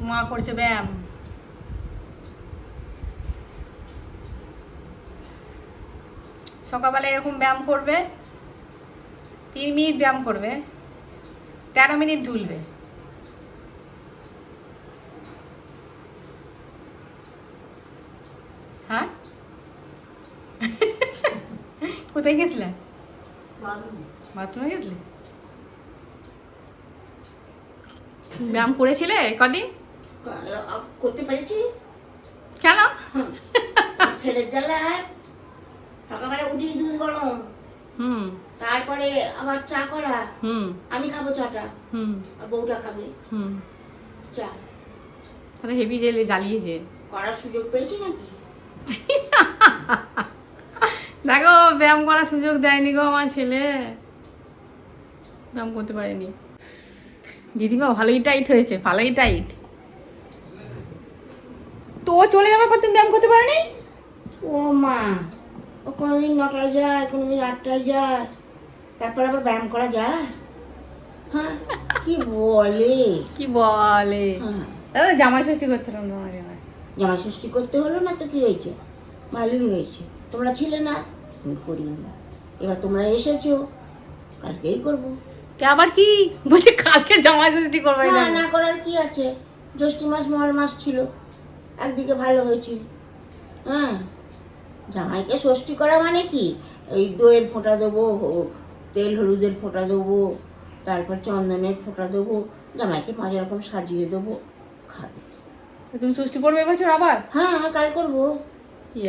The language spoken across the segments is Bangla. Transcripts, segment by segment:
মা করছে ব্যায়াম। সকালবেলা এরকম ব্যায়াম করবে, 3 মিনিট ব্যায়াম করবে, 13 মিনিট ঢুলবে। হ্যাঁ কোথায় গেছিলে? বাথরুমে গেছিলে? ব্যায়াম করেছিলে কদিন? করতে পেরেছি কেন? ছেলের জ্বালায় সকালবেলা উঠি দুধ গরম, হুম তারপরে আবার চা করা, হুম আমি খাবো চাটা হুম আর বউটা খাবে হুম চা। তাহলে হেভি জেলে জ্বালিয়েছে। করার সুযোগ পেয়েছি নাকি? দেখো ব্যায়াম করার সুযোগ দেয়নি গো আমার ছেলে, ব্যায়াম করতে পারেনি। দিদিমা ভালোই টাইট হয়েছে, ভালোই টাইট। তো ও চলে যাওয়ার পর তুমি ব্যায়াম করতে পারোনি? ও মা, ও কোনোদিন 9টায় যায়, কোনোদিন 8টায় যায়, তারপর আবার ব্যায়াম করা যায়? হ্যাঁ, কি বলে? কি বলে? হ্যাঁ, জামাই ষষ্ঠী করতে হলো না জামাই। জামাই ষষ্ঠী করতে হলো না তো কি হয়েছে? ভালোই হয়েছে। তোমরা ছিলে না, আমি করিনি। এবার তোমরা এসেছো, কালকেই করবো। আবার কি বলছে কালকে জামাই ষষ্ঠী করবে? হ্যাঁ, না করার কি আছে? জ্যৈষ্ঠ মাস মহাল মাস ছিল, একদিকে ভালো হয়েছে। হ্যাঁ, জামাইকে ষষ্ঠী করা মানে কি? এই দইয়ের ফোঁটা দেবো, তেল হলুদের ফোঁটা দেবো, তারপর চন্দনের ফোঁটা দেবো, জামাইকে 5 রকম সাজিয়ে দেবো, খাবে। তুমি ষষ্ঠী করবে এবছর আবার? হ্যাঁ, কাল করবো।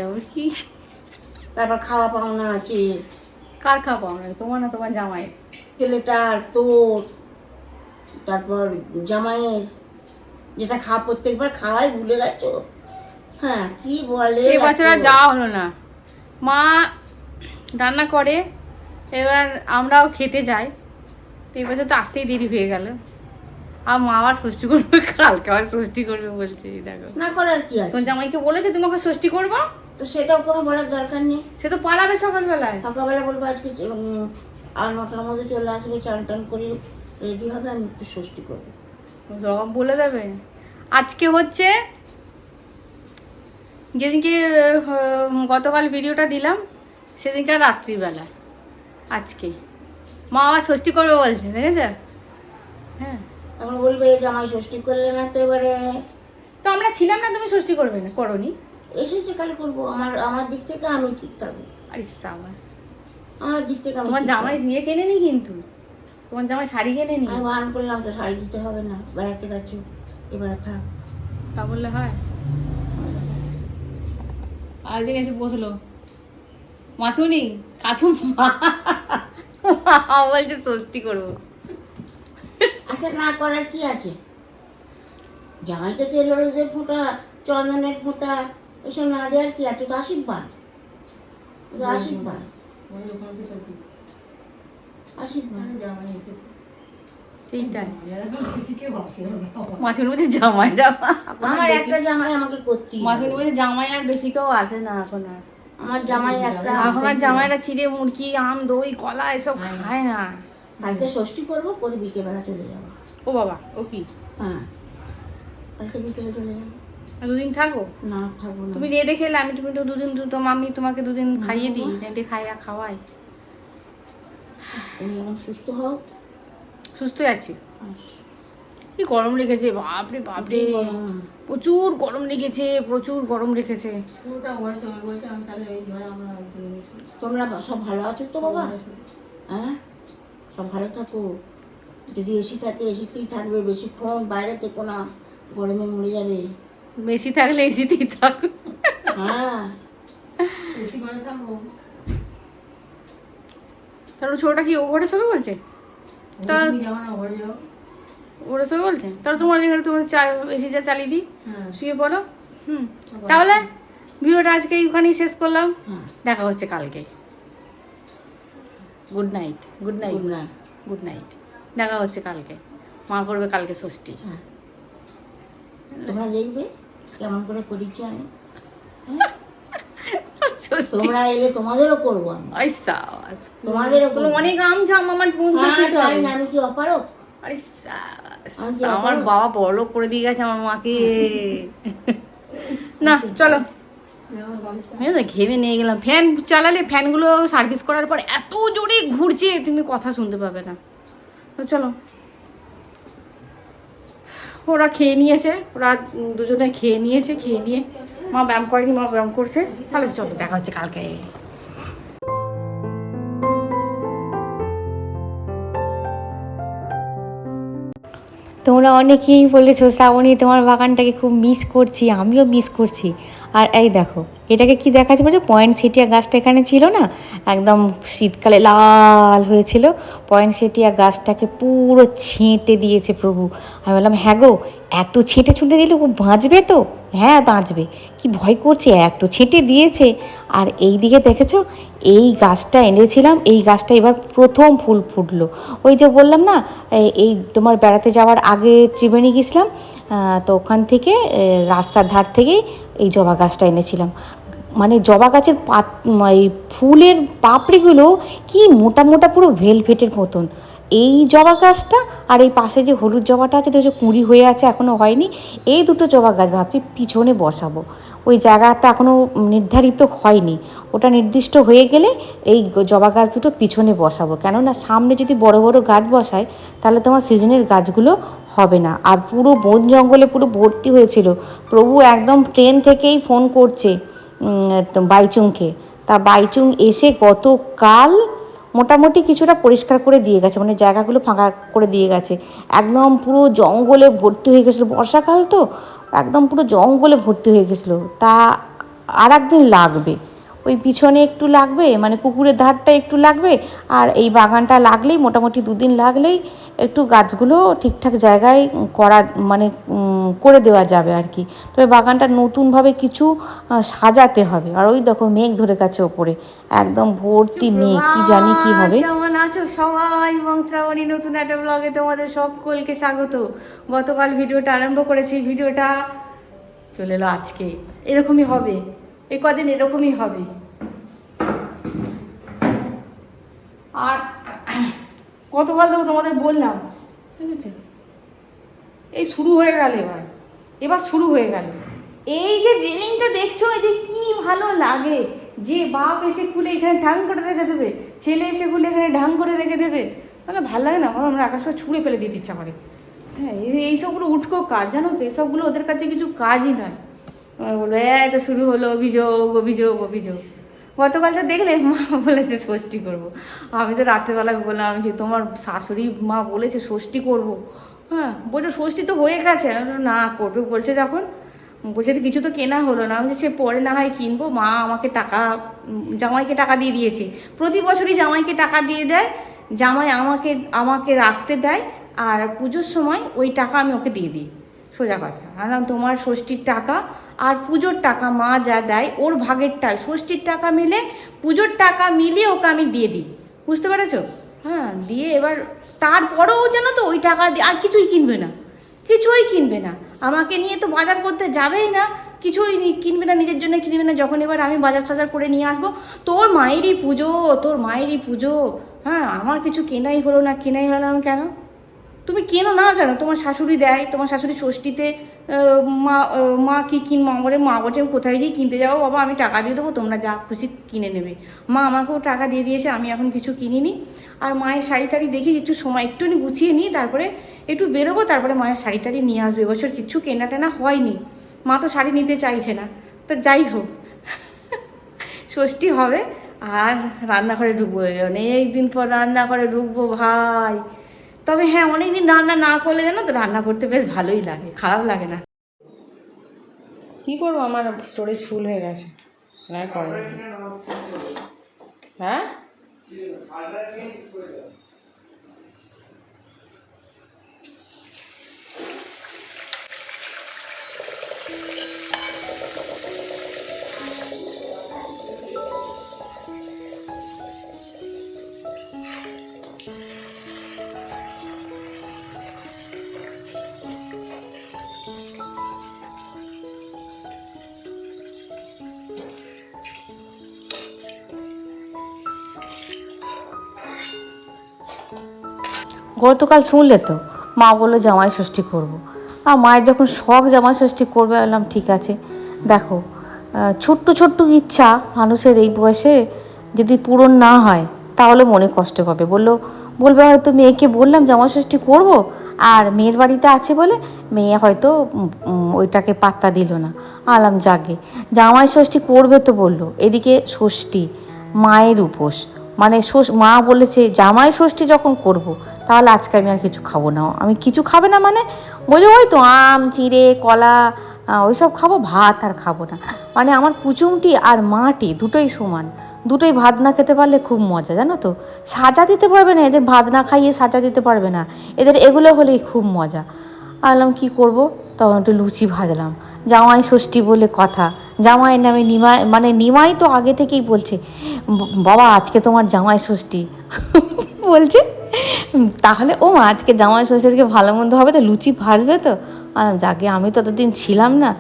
আবার কি? তারপর খাওয়া পাওনা আছে। কার খাবো আমরা, তোমার না তোমার জামাই? ছেলেটার, তোর, তারপর জামাইয়ের, যেটা খাওয়া প্রত্যেকবার খাওয়াই ভুলে গেছো। হ্যাঁ, কি বলে? এবছর আর যাওয়া হলো না। মা রান্না করে, এবার আমরাও খেতে যাই, তো এবছর তো আসতেই দেরি হয়ে গেল। আর মা আবার ষষ্ঠী করবে, কালকে আবার ষষ্ঠী করবে বলছে। দেখো না করার কি আছে? তোমার জামাইকে বলেছে তুমি ওকে ষষ্ঠী করবো, তো সেটাও কোনো বলার দরকার নেই। সে তো পালাবে সকালবেলায়। সকালবেলা বলবো আজকে আর 9টার মধ্যে চলে আসবে, চান টান করে রেডি হবে, আমি একটু ষষ্ঠী করবো। জবাব বলে দেবে। আজকে হচ্ছে যেদিনকে গতকাল ভিডিওটা দিলাম সেদিনকে রাত্রিবেলায়, আজকে মা আবার ষষ্ঠী করবে বলছে, দেখেছ? হ্যাঁ, এখন বলবে জামাই ষষ্ঠী করলে না, তো এবারে তো আমরা ছিলাম না, তুমি ষষ্ঠী করবে না, করোনি? এসেছে, কাল করবো। আমার দিক থেকে আমি ঠিক থাকবো। আরে সাবাস, আমার দিক থেকে আমি তোমার ঠিক জামাই থাকবো। নিয়ে কেনেনি কিন্তু, তোমার জামাই শাড়ি কেনেনি। আমি বারণ করলাম তো, শাড়ি দিতে হবে না, বেড়াতে গেছো, এবারে থাক। তা বললে হয়? আরেকদিন এসে বসলো মাসুনি কাকু, মা বলছে ষষ্ঠী করবো। আচ্ছা, না করার কি আছে? জামাইকে তেল হলুদের ফোঁটা, চন্দনের ফোঁটা, এসব না দেওয়ার কি আছে? তো আশীর্বাদ, তো আশীর্বাদ, আশীর্বাদ। সেইটাই মাসুনি বলছে জামাইটা, আমার একটা জামাই আমাকে করতেই হবে। মাসুনি বলছে জামাই আর বেশি কেউ আসে না এখন আর। আমার জামাই একটা এখন আর জামাইরা চিড়ে মুরগি, আম, দই, কলা এসব খায় না। কালকে ষষ্ঠী করবো, করে বিকেলবেলা চলে যাবো। ও বাবা, ও কি হ্যাঁ, কালকে বিকেলে চলে যাবো। আর দুদিন থাকো? না, থাকবো না। তুমি রেঁধে খেলে, আমি তুমি তো দুদিন, তো আমি তোমাকে দুদিন খাইয়ে দিই, রেঁধে খাওয়াই। তুমি এখন সুস্থ হও। সুস্থ আছি। কি গরম রেখেছে, বাপরে বাপরে, গরম। প্রচুর গরম রেখেছে, প্রচুর গরম রেখেছে। তোমরা সব ভালো আছো তো বাবা? হ্যাঁ, সব ভালো থাকো। যদি এসি থাকে এসিতেই থাকবে, বেশিক্ষণ বাইরে থেকো না, গরমে মরে যাবে। বেশি থাকলে এসিতেই থাক। হ্যাঁ, তারপর ছোটটা কি ও ঘরে শোবে বলছে? তা ওরা শোবে বলছে, তাহলে তোমার এখানে তোমার এসি যা চালিয়ে দিই, শুয়ে পড়ো। তাহলে ভিডিওটা আজকে ওখানেই শেষ করলাম। হ্যাঁ। দেখা হচ্ছে কালকে। Good night, good night, good night. Good night. দেখা হচ্ছে কালকে। মা করবে কালকে ষষ্ঠী। হ্যাঁ, তোমরা দেখবে কেমন করে করেছি আমি। ষষ্ঠী তোমরা এলে তোমাদেরও করবো আমি। ওই সাবাস, তোমাদেরও তোমার অনেক আম ঝাম আমার মুখ হ্যাঁ, দেখতে জানি হবে। না, আমি কি অপারক? আরে সাবাস, আমি কি আমার অপরূপ? বাবা বড় করে দিয়ে গেছে আমার মাকে। না চলো, আমি তো ঘেমে নিয়ে গেলাম। ফ্যান চালালে ফ্যানগুলো সার্ভিস করার পর এত জোরে ঘুরছে তুমি কথা শুনতে পাবে না। তো চলো, ওরা খেয়ে নিয়েছে, ওরা দুজনে খেয়ে নিয়েছে, খেয়ে নিয়ে মা ব্যায়াম করেনি, মা ব্যায়াম করছে। তাহলে চলো, দেখা হচ্ছে কালকে। তোমরা অনেকেই বলেছো শ্রাবণী তোমার বাগানটাকে খুব মিস করছি, আমিও মিস করছি। আর এই দেখো এটাকে কি দেখাচ্ছে বলছো, পয়েন্টসেটিয়া গাছটা এখানে ছিল না, একদম শীতকালে লাল হয়েছিল। পয়েন্টসেটিয়া গাছটাকে পুরো ছেঁটে দিয়েছে প্রভু। আমি বললাম হ্যাঁ গো, এত ছেঁটে ছুটে দিলে ও বাঁচবে তো? হ্যাঁ বাঁচবে, কি ভয় করছে, এত ছেঁটে দিয়েছে। আর এই দিকে দেখেছো, এই গাছটা এনেছিলাম, এই গাছটা এবার প্রথম ফুল ফুটলো। ওই যে বললাম না, এই তোমার বেড়াতে যাওয়ার আগে ত্রিবেণী গেছিলাম, তো ওখান থেকে রাস্তার ধার থেকেই এই জবা গাছটা এনেছিলাম। মানে জবা গাছের এই ফুলের পাপড়িগুলো কি মোটা মোটা, পুরো ভেলভেটের মতন। এই জবা গাছটা আর এই পাশে যে হলুদ জবাটা আছে দেখছো কুঁড়ি হয়ে আছে, এখনও হয়নি। এই দুটো জবা গাছ ভাবছি পিছনে বসাবো। ওই জায়গাটা এখনও নির্ধারিত হয়নি, ওটা নির্দিষ্ট হয়ে গেলে এই জবা গাছ দুটো পিছনে বসাবো। কেননা সামনে যদি বড় বড় গাছ বসায় তাহলে তোমার সিজনের গাছগুলো হবে না। আর পুরো বন জঙ্গলে পুরো ভর্তি হয়েছিল। প্রভু একদম ট্রেন থেকেই ফোন করছে তো বাইচুংকে। তা বাইচুং এসে গতকাল মোটামুটি কিছুটা পরিষ্কার করে দিয়ে গেছে, মানে জায়গাগুলো ফাঁকা করে দিয়ে গেছে। একদম পুরো জঙ্গলে ভর্তি হয়ে গেছিলো, বর্ষাকাল তো একদম পুরো জঙ্গলে ভর্তি হয়ে গেছিলো। তা আর একদিন লাগবে, ওই পিছনে একটু লাগবে, মানে পুকুরের ধারটা একটু লাগবে, আর এই বাগানটা লাগলেই মোটামুটি 2 দিন লাগলেই একটু গাছগুলো ঠিকঠাক জায়গায় করা, মানে করে দেওয়া যাবে আর কি। তবে বাগানটা নতুনভাবে কিছু সাজাতে হবে। আর ওই দেখো মেঘ ধরে গেছে ওপরে, একদম ভর্তি মেঘ, কি জানি কি হবে। কেমন আছো সবাই? এবং শ্রাবণী নতুন একটা ব্লগে তোমাদের সকলকে স্বাগত। গতকাল ভিডিওটা আরম্ভ করেছি, ভিডিওটা চলে এলো আজকে। এরকমই হবে, এই কদিন এরকমই হবে। আর গতকাল তো তোমাদের বললাম, ঠিক আছে, এই শুরু হয়ে গেল, এবার শুরু হয়ে গেল। এই যে রেলিংটা দেখছো, এই যে কি ভালো লাগে, যে বাপ এসে খুলে এখানে ঢাং করে রেখে দেবে, ছেলে এসে খুলে এখানে ঢাং করে রেখে দেবে, তাহলে ভালো লাগে না? আমরা আকাশ পা ছুঁড়ে ফেলে দিতে ইচ্ছা করে। হ্যাঁ, এইসবগুলো উঠকো কাজ, জানো তো, এসবগুলো ওদের কাছে কিছু কাজই নয়। বলবো এটা শুরু হলো অভিযোগ অভিযোগ অভিযোগ। গতকাল তো দেখলে মা বলেছে ষষ্ঠী করবো। আমি তো রাত্রেবেলা বললাম যে তোমার শাশুড়ি মা বলেছে ষষ্ঠী করবো। হ্যাঁ বলছে ষষ্ঠী তো হয়ে গেছে। না করবে বলছে, যখন বলছে তো কিছু তো কেনা হলো না। আমি সে পরে না হয় কিনবো। মা আমাকে টাকা, জামাইকে টাকা দিয়ে দিয়েছে। প্রতি বছরই জামাইকে টাকা দিয়ে দেয়, জামাই আমাকে আমাকে রাখতে দেয়, আর পুজোর সময় ওই টাকা আমি ওকে দিয়ে দিই। সোজা কথা, আলাম তোমার ষষ্ঠীর টাকা আর পুজোর টাকা মা যা দেয় ওর ভাগেরটা, ষষ্ঠীর টাকা মিলে পুজোর টাকা মিলিয়ে ওকে আমি দিয়ে দিই। বুঝতে পেরেছো? হ্যাঁ, দিয়ে এবার তারপরেও জানো তো ওই টাকা দিয়ে আর কিছুই কিনবে না, কিছুই কিনবে না। আমাকে নিয়ে তো বাজার করতে যাবেই না, কিছুই কিনবে না, নিজের জন্য কিনবে না। যখন এবার আমি বাজার টাজার করে নিয়ে আসবো, তোর মায়েরই পুজো, তোর মায়েরই পুজো। হ্যাঁ, আমার কিছু কেনাই হলো না, কেনাই হলো না। কেন তুমি কেনো না? কেন তোমার শাশুড়ি দেয়, তোমার শাশুড়ি ষষ্ঠীতে মা কি কিনবো? আমাদের মা বলছে কোথায় গিয়ে কিনতে যাবো বাবা, আমি টাকা দিয়ে দেবো, তোমরা যা খুশি কিনে নেবে। মা আমাকেও টাকা দিয়ে দিয়েছে, আমি এখন কিছু কিনিনি। আর মায়ের শাড়ি টাড়ি দেখি একটু সময় একটুখানি গুছিয়ে নিই, তারপরে একটু বেরোবো, তারপরে মায়ের শাড়ি টাড়ি নিয়ে আসবে। এবছর কিচ্ছু কেনা টেনা হয়নি, মা তো শাড়ি নিতে চাইছে না। তা যাই হোক, ষষ্ঠী হবে আর রান্নাঘরে ঢুকবো। অনেক দিন পর রান্নাঘরে ঢুকবো ভাই। তবে হ্যাঁ, অনেকদিন রান্না না করলে জানো তো রান্না করতে বেশ ভালোই লাগে, খারাপ লাগে না। কী করবো, আমার স্টোরেজ ফুল হয়ে গেছে। হ্যাঁ, গতকাল শুনলে তো, মা বললো জামাই ষষ্ঠী করব। আর মায়ের যখন শখ জামাই ষষ্ঠী করবে, বললাম ঠিক আছে। দেখো, ছোট্ট ছোট্ট ইচ্ছা মানুষের এই বয়সে যদি পূরণ না হয় তাহলে মনে কষ্ট পাবে। বলবে হয়তো মেয়েকে বললাম জামাই ষষ্ঠী করবো, আর মেয়ের বাড়িতে আছে বলে মেয়ে হয়তো ওইটাকে পাত্তা দিল না। আলাম জাগে, জামাই ষষ্ঠী করবে তো বললো, এদিকে ষষ্ঠী, মায়ের উপোস, মানে মা বলেছে জামাই ষষ্ঠী যখন করব তাহলে আজকে আমি আর কিছু খাবো না। আমি কিছু খাবে না মানে বোঝো, ওই তো আম চিড়ে কলা ওইসব খাবো, ভাত আর খাবো না। মানে আমার কুচুমটি আর মাটি দুটোই সমান, দুটোই ভাত না খেতে পারলে খুব মজা, জানো তো। সাজা দিতে পারবে না এদের, ভাত না খাইয়ে সাজা দিতে পারবে না এদের, এগুলো হলেই খুব মজা। আলাম কি করব, তখন একটু লুচি ভাজলাম, জামাই ষষ্ঠী বলে কথা। জামাইয়ের নামে নিমাই, মানে নিমাই তো আগে থেকেই বলছে বাবা আজকে তোমার জামাই ষষ্ঠী বলছে। তাহলে ও মা আজকে জামাই ষষ্ঠী, আজকে ভালো মন্দ হবে তো, লুচি ভাজবে তো। যাকে আমি ততদিন ছিলাম না।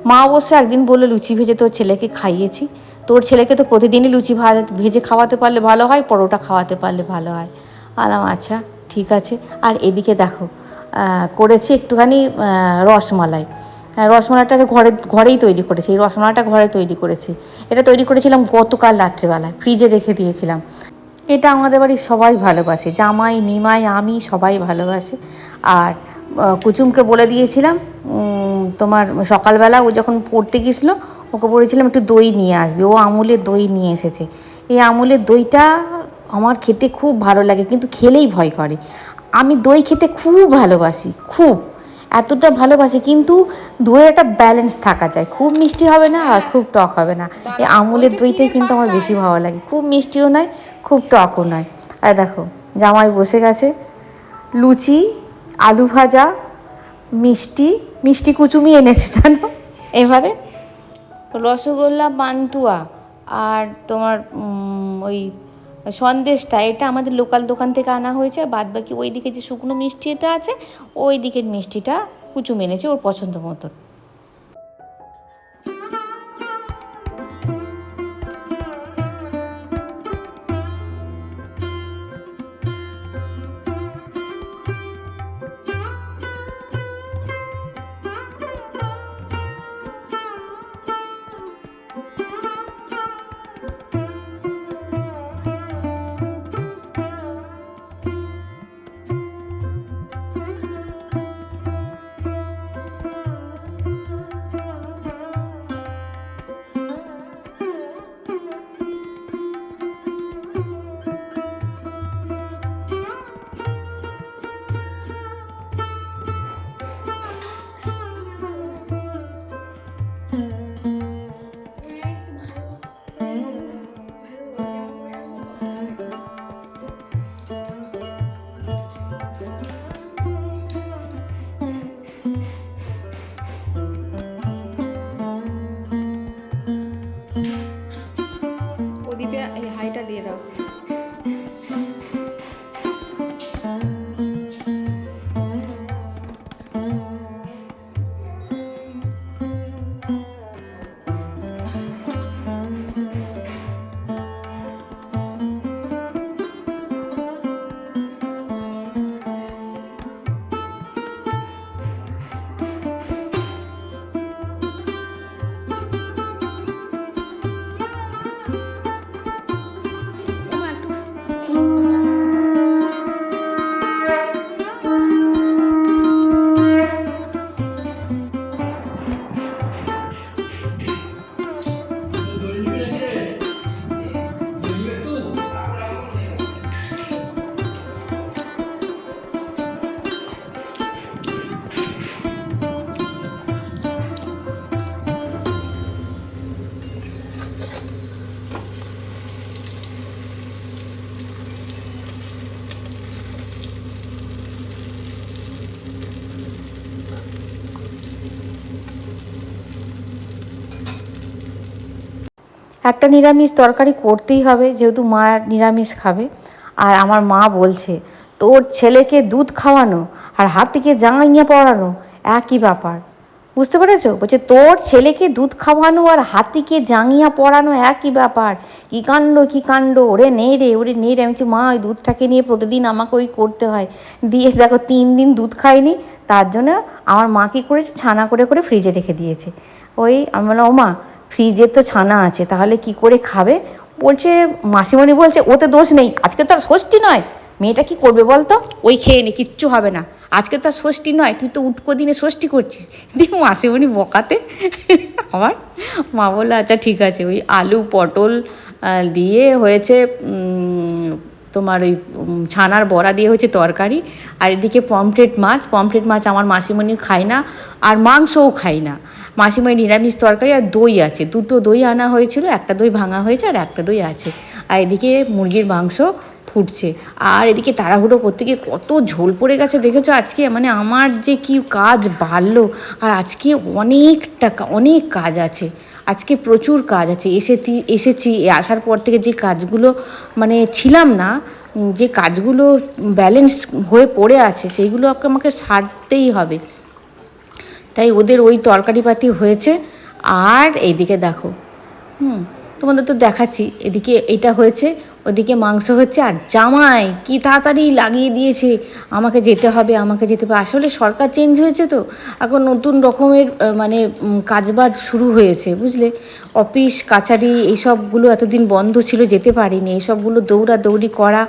মা অবশ্য একদিন বললো লুচি ভেজে তোর ছেলেকে খাইয়েছি, তোর ছেলেকে তো প্রতিদিনই লুচি ভেজে খাওয়াতে পারলে ভালো হয়, পরোটা খাওয়াতে পারলে ভালো হয়। আলাম আচ্ছা ঠিক আছে। আর এদিকে দেখো, করেছি একটুখানি রসমালাই। রসমালাইটা ঘরেই তৈরি করেছি, এই রসমালাইটা ঘরে তৈরি করেছি। এটা তৈরি করেছিলাম গতকাল রাত্রেবেলায়, ফ্রিজে রেখে দিয়েছিলাম। এটা আমাদের বাড়ির সবাই ভালোবাসে, জামাই নিমাই আমি সবাই ভালোবাসে। আর কুচুমকে বলে দিয়েছিলাম, তোমার সকালবেলা ও যখন পড়তে গেছিলো ওকে বলেছিলাম একটু দই নিয়ে আসবে, ও আমুলের দই নিয়ে এসেছে। এই আমুলের দইটা আমার খেতে খুব ভালো লাগে, কিন্তু খেলেই ভয় করে। আমি দই খেতে খুব ভালোবাসি, খুব এতটা ভালোবাসি, কিন্তু দইয়ের একটা ব্যালেন্স থাকা যায়, খুব মিষ্টি হবে না আর খুব টক হবে না। এই আমুলের দইটাই কিন্তু আমার বেশি ভালো লাগে, খুব মিষ্টিও নয় খুব টকও নয়। আর দেখো জামাই বসে গেছে, লুচি আলু ভাজা মিষ্টি, মিষ্টি কুচুমি এনেছে জানো। এবারে রসগোল্লা পান্তুয়া আর তোমার ওই সন্দেশটা, এটা আমাদের লোকাল দোকান থেকে আনা হয়েছে। আর বাদ বাকি ওই দিকে যে শুকনো মিষ্টিটা আছে, ওই দিকের মিষ্টিটা কুচুম এনেছে ওর পছন্দ মতো। ওদিকে এই হাইটা দিয়ে দাও। একটা নিরামিষ তরকারি করতেই হবে, যেহেতু মা নিরামিষ খাবে। আর আমার মা বলছে তোর ছেলেকে দুধ খাওয়ানো আর হাত থেকে জাঙিয়ে পড়ানো একই ব্যাপার। বুঝতে পেরেছো? বলছে তোর ছেলেকে দুধ খাওয়ানো আর হাতিকে জাঙিয়া পড়ানো একই ব্যাপার। কী কাণ্ড কী কাণ্ড, ওরে নেই রে ওরে নেই রে। আমি বলছি মা ওই দুধটাকে নিয়ে প্রতিদিন আমাকে ওই করতে হয়। দিয়ে দেখো 3 দিন দুধ খাইনি, তার জন্য আমার মা কী করেছে, ছানা করে করে ফ্রিজে রেখে দিয়েছে। ওই আমি বললাম ও মা ফ্রিজে তো ছানা আছে, তাহলে কি করে খাবে? বলছে মাসিমণি বলছে ওতে দোষ নেই, আজকে তো আর ষষ্ঠী নয়, মেয়েটা কি করবে বলতো, ওই খেয়ে নে, কিচ্ছু হবে না, আজকে তো আর ষষ্ঠী নয়, তুই তো উটকো দিনে ষষ্ঠী করছিস। দিয়ে মাসিমণি বকাতে আবার মা বললো আচ্ছা ঠিক আছে। ওই আলু পটল দিয়ে হয়েছে তোমার ওই ছানার বড়া দিয়ে হয়েছে তরকারি, আর এদিকে পমফ্রেট মাছ আমার মাসিমণি খায় না, আর মাংসও খায় না। মাসিমণি নিরামিষ তরকারি আর দই আছে, 2টো দই আনা হয়েছিল, একটা দই ভাঙা হয়েছে আর একটা দই আছে। আর এদিকে মুরগির মাংস ফুটছে, আর এদিকে তাড়াহুড়ো করতে গিয়ে কত ঝোল পড়ে গেছে দেখেছো আজকে। মানে আমার যে কি কাজ বাড়লো, আর আজকে অনেক কাজ আছে, আজকে প্রচুর কাজ আছে। এসেছি আসার পর থেকে যে কাজগুলো মানে ছিলাম না, যে কাজগুলো ব্যালেন্স হয়ে পড়ে আছে, সেইগুলো আমাকে সারতেই হবে। তাই ওদের ওই তরকারিপাতি হয়েছে। আর এইদিকে দেখো তোমাদের তো দেখাচ্ছি, এদিকে এটা হয়েছে, ওদিকে মাংস হচ্ছে, আর জামাই কি তাড়াতাড়ি লাগিয়ে দিয়েছে আমাকে যেতে হবে। আসলে সরকার চেঞ্জ হয়েছে তো, এখন নতুন রকমের মানে কাজবাজ শুরু হয়েছে, বুঝলে। অফিস কাছারি এইসবগুলো এতদিন বন্ধ ছিল, যেতে পারিনি, এইসবগুলো দৌড়াদৌড়ি করা।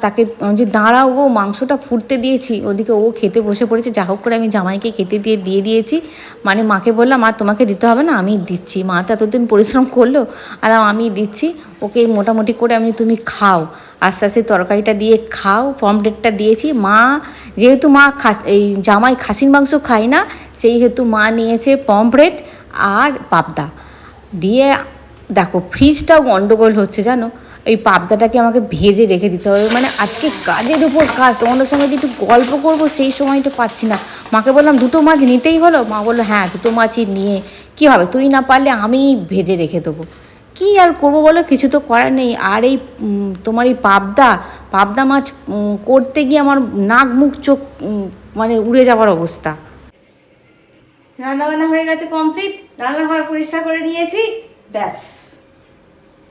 তাকে যে দাঁড়াও গো, মাংসটা ফুটতে দিয়েছি, ওদিকে ও খেতে বসে পড়েছে। যা হোক করে আমি জামাইকে খেতে দিয়ে দিয়েছি, মানে মাকে বললাম মা তোমাকে দিতে হবে না, আমি দিচ্ছি, মা তো এতদিন পরিশ্রম করলো, আর আমি দিচ্ছি ওকে মোটামুটি করে, আমি তুমি খাও, আস্তে আস্তে তরকারিটা দিয়ে খাও। পমফ্রেটটা দিয়েছি, মা যেহেতু এই জামাই খাসির মাংস খায় না, সেই হেতু মা নিয়েছে পমফ্রেট আর পাবদা দিয়ে। দেখো ফ্রিজটাও গন্ডগোল হচ্ছে জানো, এই পাবদাটাকে আমাকে ভেজে রেখে দিতে হবে। মানে আজকে কাজের উপর কাজ, তোমাদের সঙ্গে যে একটু গল্প করবো সেই সময়টা পাচ্ছি না। মাকে বললাম 2টো মাছ নিতেই হলো, মা বললো হ্যাঁ 2টো মাছই নিয়ে কী হবে, তুই না পারলে আমি ভেজে রেখে দেবো। কী আর করবো বলো, কিছু তো করার নেই। আর এই তোমার এই পাবদা মাছ করতে গিয়ে আমার নাক মুখ চোখ মানে উড়ে যাওয়ার অবস্থা। রান্নাবান্না হয়ে গেছে কমপ্লিট, রান্নাঘর পরিষ্কার করে নিয়েছি, ব্যাস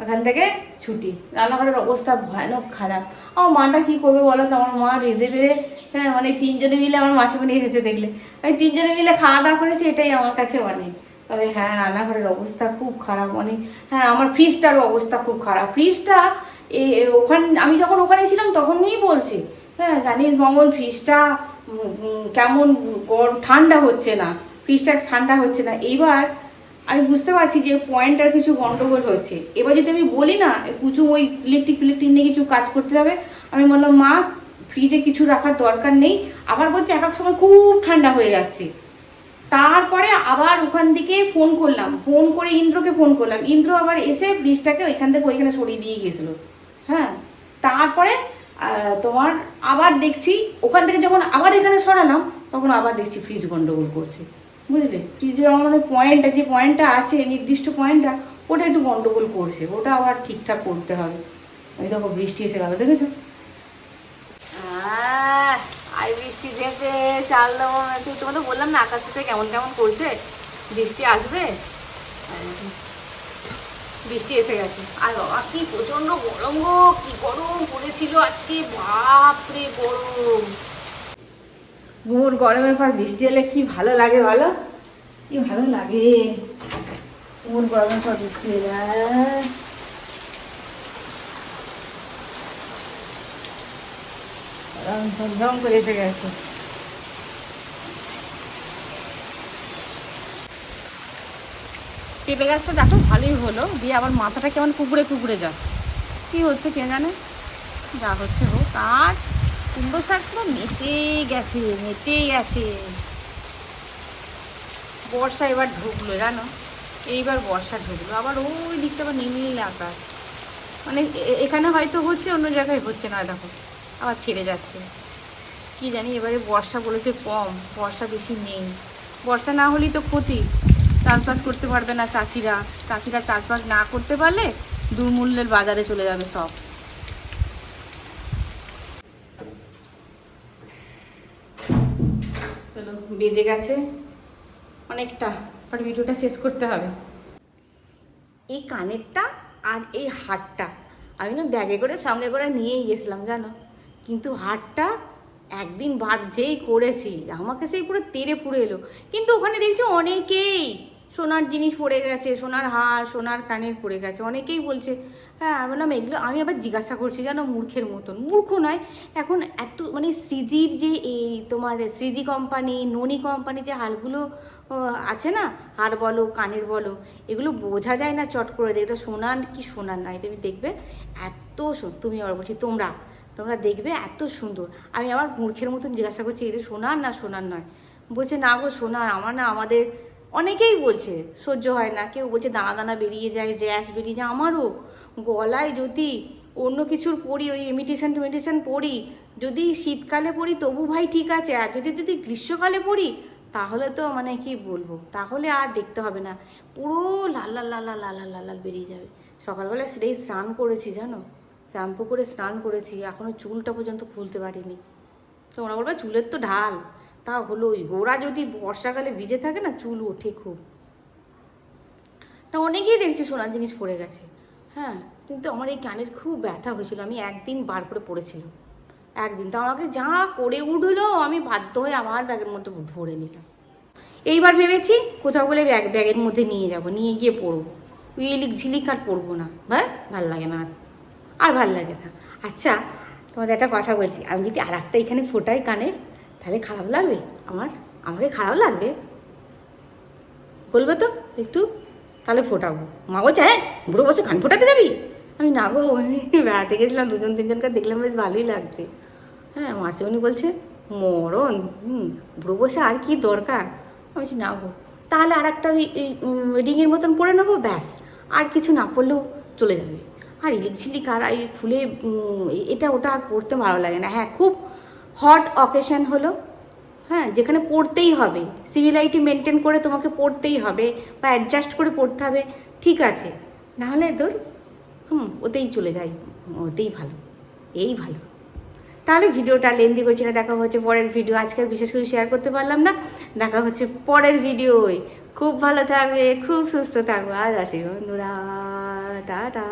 ওখান থেকে ছুটি। রান্নাঘরের অবস্থা ভয়ানক খারাপ। আমার মাটা কী করবে বলো তো, আমার মা রেঁধে বেড়ে, হ্যাঁ মানে 3 জনে মিলে, আমার মাসিমণি এসেছে দেখলে, আমি 3 জনে মিলে খাওয়া দাওয়া করেছি, এটাই আমার কাছে অনেক। তবে হ্যাঁ রান্নাঘরের অবস্থা খুব খারাপ, মানে হ্যাঁ আমার ফ্রিজটারও অবস্থা খুব খারাপ। ফ্রিজটা আমি যখন ওখানে ছিলাম তখনই বলছি, হ্যাঁ জানিস মঙ্গল ফ্রিজটা কেমন ঠান্ডা হচ্ছে না, ফ্রিজটা ঠান্ডা হচ্ছে না। এইবার আমি বুঝতে পারছি যে পয়েন্টটার কিছু গন্ডগোল হচ্ছে। এবার যদি আমি বলি না কুচু ওই ইলেকট্রিক নিয়ে কিছু কাজ করতে হবে, আমি বললাম মা ফ্রিজে কিছু রাখার দরকার নেই, আবার বলছে এক এক সময় খুব ঠান্ডা হয়ে যাচ্ছে। তারপরে আবার ওখান থেকে ফোন করে ইন্দ্রকে ফোন করলাম, ইন্দ্র আবার এসে ফ্রিজটাকে ওইখান থেকে ওইখানে সরিয়ে দিয়ে গেছিলো। হ্যাঁ তারপরে তোমার আবার দেখছি ওখান থেকে যখন আবার এখানে সরালাম, তখন আবার দেখছি ফ্রিজ গন্ডগোল করছে, বুঝলে। ফ্রিজের আমার যে পয়েন্টটা আছে নির্দিষ্ট পয়েন্টটা, ওটা একটু গন্ডগোল করছে, ওটা আবার ঠিকঠাক করতে হবে। ওই দেখো বৃষ্টি এসে গেল, দেখেছো? বৃষ্টি ঝেপে চাললো, তোমাদের বললাম না আকাশটা কেমন কেমন করছে, বৃষ্টি আসবে। বৃষ্টি এসে গেছে। আর বাবা কি প্রচন্ড গরম গো, কি গরম পড়েছিল আজকে, বাপরে গরম। ঘুর গরমের পর বৃষ্টি এলে কি ভালো লাগে বলো, কি ভালো লাগে ঘুর গরমের পর বৃষ্টি এলে। ঝমঝম করে এসে গেছে। পেঁপে গাছটা দেখো ভালোই হলো, দিয়ে আবার মাথাটা কেমন কুকুরে যাচ্ছে, কি হচ্ছে কে জানে, যা হচ্ছে হোক। আর কুমড়ো শাক তো মেতেই গেছে। বর্ষা এবার ঢুকলো জানো, এইবার বর্ষা ঢুকলো, আবার ওই দিকটা আবার নীল আকাশ, মানে এখানে হয়তো হচ্ছে, অন্য জায়গায় হচ্ছে না, দেখো আবার ছেড়ে যাচ্ছে। কি জানি এবারে বর্ষা বলেছে কম, বর্ষা বেশি নেই। বর্ষা না হলেই তো ক্ষতি, চাষবাস করতে পারবে না চাষিরা চাষবাস না করতে পারলে দুর্মূল্যের বাজারে চলে যাবে সব। চলো বেজে গেছে অনেকটা, আর ভিডিওটা শেষ করতে হবে। এই কানেরটা আর এই হারটা আমি না ব্যাগে করে সঙ্গে করে নিয়েই গেছিলাম জানো, কিন্তু হারটা একদিন বার যেই করেছি আমাকে সেই পুরো তেড়ে পুড়ে এলো। কিন্তু ওখানে দেখছি অনেকেই সোনার জিনিস পড়ে গেছে, সোনার হার সোনার কানের পড়ে গেছে, অনেকেই বলছে। হ্যাঁ আমি বললাম এগুলো, আমি আবার জিজ্ঞাসা করছি জানো মূর্খের মতন, মূর্খ নয়, এখন এত মানে সৃজির যে এই তোমার সৃজি কোম্পানি ননি কোম্পানি যে হারগুলো আছে না, হার বলো কানের বলো, এগুলো বোঝা যায় না চট করে, এটা সোনার কি সোনার নয়। তুমি দেখবে এত তুমি আবার বলছি তোমরা দেখবে এত সুন্দর। আমি আবার মূর্খের মতন জিজ্ঞাসা করছি এটা সোনার না সোনার নয়, বলছে না গো সোনার। আমার না আমাদের অনেকেই বলছে সহ্য হয় না, কেউ বলছে দানা দানা বেরিয়ে যায়, র্যাশ বেরিয়ে যায়। আমারও গলায় যদি অন্য কিছুর পরি, ওই ইমিটেশন পরি, যদি শীতকালে পরি তবু ভাই ঠিক আছে, আর যদি গ্রীষ্মকালে পরি তাহলে তো মানে কি বলবো, তাহলে আর দেখতে হবে না, পুরো লাল লাল লাল লাল লাল লাল লাল বেরিয়ে যাবে। সকালবেলা সেটাই স্নান করেছি জানো, শ্যাম্পু করে স্নান করেছি, এখনও চুলটা পর্যন্ত খুলতে পারিনি। তো ওরা বলবে চুলের তো ঢাল, তা হলো ওই গোড়া যদি বর্ষাকালে ভিজে থাকে না চুল ওঠে খুব। তা অনেকেই দেখছি সোনার জিনিস পড়ে গেছে। হ্যাঁ কিন্তু আমার এই কানের খুব ব্যথা হয়েছিল, আমি একদিন বার করে পড়েছিলাম, একদিন তো আমাকে যা করে উঠলো, আমি বাধ্য হয়ে আমার ব্যাগের মধ্যে ভরে নিলাম। এইবার ভেবেছি কোথাও বলে ব্যাগের মধ্যে নিয়ে যাব, নিয়ে গিয়ে পড়বো, ইলিক ঝিলিক আর পড়বো না, ভাল লাগে না আর ভাল লাগে না। আচ্ছা তোমাদের একটা কথা বলছি, আমি যদি আর একটা এখানে ফোটাই কানের তাহলে খারাপ লাগবে? আমাকে খারাপ লাগবে বলবে তো একটু, তাহলে ফোটাবো। মা বলছে হ্যাঁ বুড়ো বসে কান ফোটাতে যাবি? আমি না গো, বেড়াতে গেছিলাম, 2-3জনকে দেখলাম বেশ ভালোই লাগছে। হ্যাঁ মাসে উনি বলছে মরণ, বুড়ো বসে আর কি দরকার? আমি বলছি না গো, তাহলে আর একটা রিংয়ের মতন পরে নেবো, ব্যাস আর কিছু না পড়লেও চলে যাবে। আর ইলিক ঝিলিক আর এই ফুলে এটা ওটা আর পড়তে ভালো লাগে না। হ্যাঁ খুব হট অকেশন হলো, হ্যাঁ যেখানে পড়তেই হবে, সিভিলাইটি মেনটেন করে তোমাকে পড়তেই হবে বা অ্যাডজাস্ট করে পড়তে হবে, ঠিক আছে, নাহলে তোর ওতেই চলে যাই, ওতেই ভালো, এই ভালো। তাহলে ভিডিওটা লেন্দি করছি না, দেখা হচ্ছে পরের ভিডিও। আজকের বিশেষ করে শেয়ার করতে পারলাম না, দেখা হচ্ছে পরের ভিডিওয়। খুব ভালো থাকবে, খুব সুস্থ থাকবে। আজ আসি বন্ধুরা, টাটা।